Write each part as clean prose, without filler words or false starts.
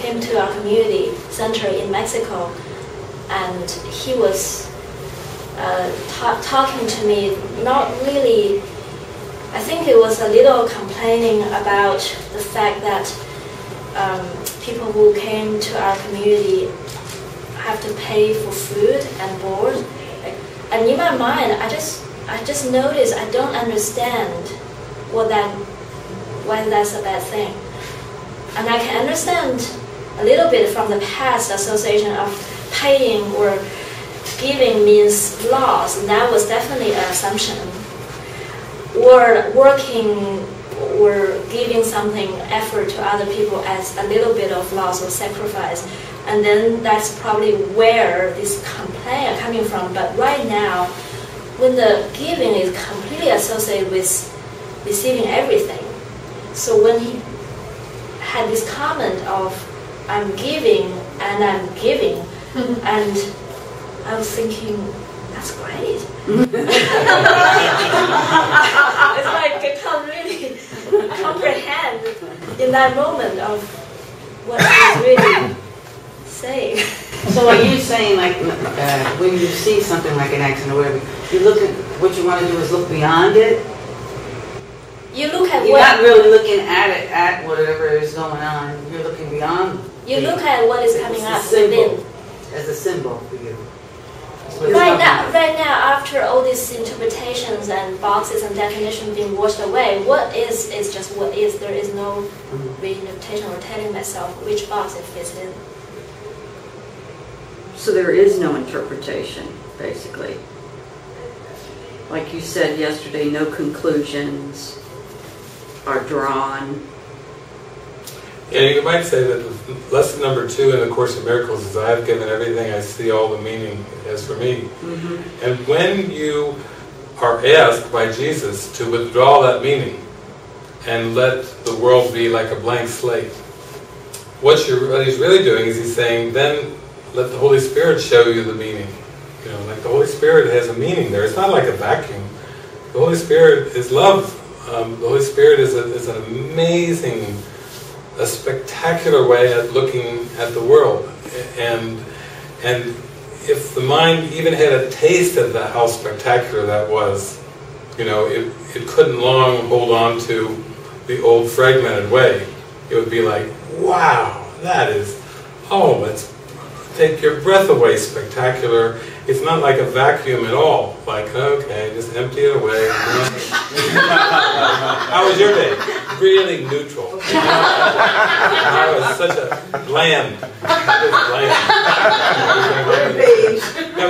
came to our community center in Mexico, and he was talking to me, not really, I think it was a little complaining about the fact that people who came to our community have to pay for food and board. And in my mind, I just noticed I don't understand why that's a bad thing. And I can understand a little bit from the past association of paying or giving means loss, and that was definitely an assumption. Or working or giving something effort to other people as a little bit of loss or sacrifice. And then that's probably where this complaint are coming from. But right now, when the giving is completely associated with receiving everything, so when he had this comment of, I'm giving and I'm giving, and I was thinking, that's great. It's like I can't really comprehend in that moment of what I was really saying. So are you saying, like, when you see something like an accident or whatever, you look at what you want to do is look beyond it? You look at You're not really looking at it, at whatever is going on. You're looking beyond. You look at what is coming up within. As a symbol for you. Right now, after all these interpretations and boxes and definitions being washed away, what is just what is. There is no reinterpretation or telling myself which box it fits in. So there is no interpretation, basically. Like you said yesterday, no conclusions are drawn. Yeah, you might say that lesson number 2 in the Course in Miracles is I have given everything I see all the meaning it has for me. Mm-hmm. And when you are asked by Jesus to withdraw that meaning and let the world be like a blank slate, what he's really doing is he's saying, then let the Holy Spirit show you the meaning. You know, like the Holy Spirit has a meaning there. It's not like a vacuum. The Holy Spirit is love. The Holy Spirit is an amazing, a spectacular way at looking at the world, and if the mind even had a taste of that, how spectacular that was, you know, it couldn't long hold on to the old fragmented way. It would be like, wow, that is, oh, let's take your breath away, spectacular. It's not like a vacuum at all. Like, okay, just empty it away. How was your day? Really neutral. I was such a bland. No,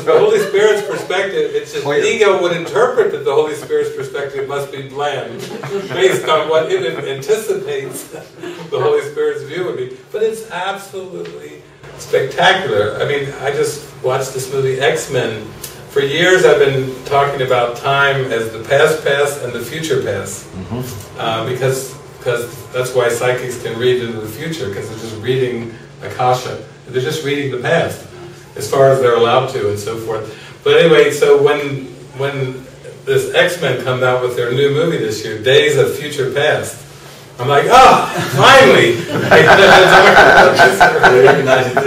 the Holy Spirit's perspective, it's just the ego would interpret that the Holy Spirit's perspective must be bland, based on what it anticipates the Holy Spirit's view would be. But it's absolutely spectacular. I mean, I just watched this movie, X-Men. For years I've been talking about time as the past past and the future past. Because that's why psychics can read into the future, because they're just reading Akasha. They're just reading the past, as far as they're allowed to and so forth. But anyway, so when this X-Men come out with their new movie this year, Days of Future Past, I'm like, finally!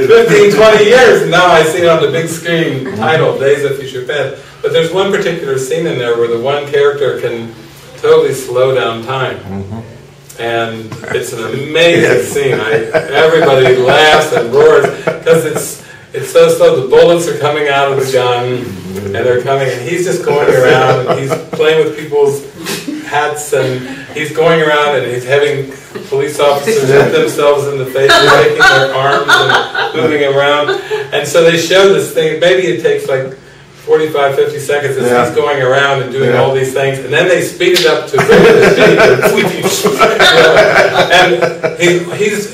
15, 20 years, and now I see it on the big screen, titled Days of Future Past. But there's one particular scene in there where the one character can totally slow down time. And it's an amazing scene. Everybody laughs and roars, because it's so slow. The bullets are coming out of the gun, and they're coming, and he's just going around, and he's playing with people's hats, and he's going around and he's having police officers hit themselves in the face, taking their arms and moving around. And so they show this thing, maybe it takes like 45, 50 seconds as he's going around and doing all these things, and then they speed it up to regular speed. And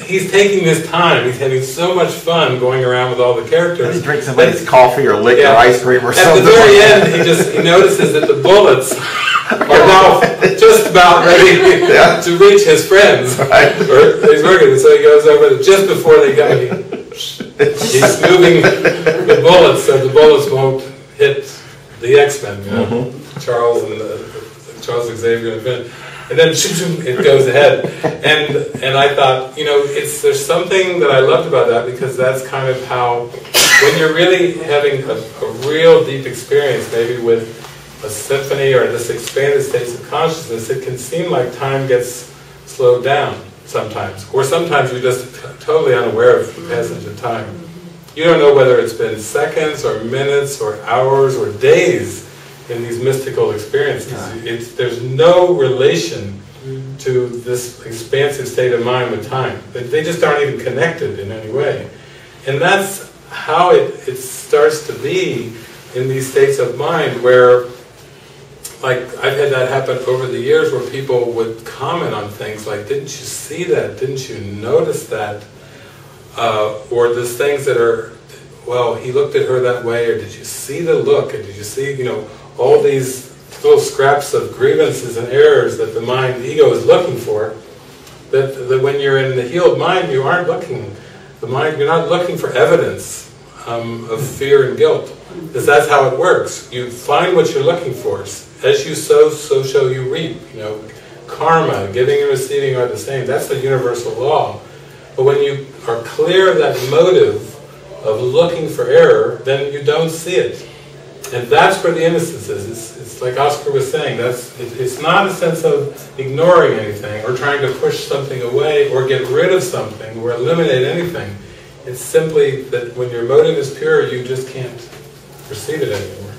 he's taking his time, he's having so much fun going around with all the characters. He drinks somebody's coffee or liquor or ice cream or something. At the very end, he notices that the bullets are now just about ready to reach his friends. Or he's working, so he goes over to, just before they go, he's moving the bullets so the bullets won't hit the X-Men, you know, Charles Xavier and Finn. and then it goes ahead. And I thought, there's something that I loved about that, because that's kind of how, when you're really having a real deep experience, maybe with a symphony or this expanded states of consciousness, it can seem like time gets slowed down sometimes. Or sometimes you're just totally unaware of the passage of time. You don't know whether it's been seconds or minutes or hours or days in these mystical experiences. There's no relation to this expansive state of mind with time. They just aren't even connected in any way. And that's how it starts to be in these states of mind where, like, I've had that happen over the years where people would comment on things like, didn't you see that? Didn't you notice that? Or there's things that are, well, he looked at her that way, or did you see the look? Or did you see, all these little scraps of grievances and errors that the mind, the ego is looking for, that when you're in the healed mind, you aren't looking. You're not looking for evidence of fear and guilt. Because that's how it works. You find what you're looking for. As you sow, so shall you reap. Karma, giving and receiving are the same. That's the universal law. But when you are clear of that motive of looking for error, then you don't see it. And that's where the innocence is. It's like Oscar was saying, it's not a sense of ignoring anything or trying to push something away or get rid of something or eliminate anything. It's simply that when your motive is pure, you just can't perceive it anymore.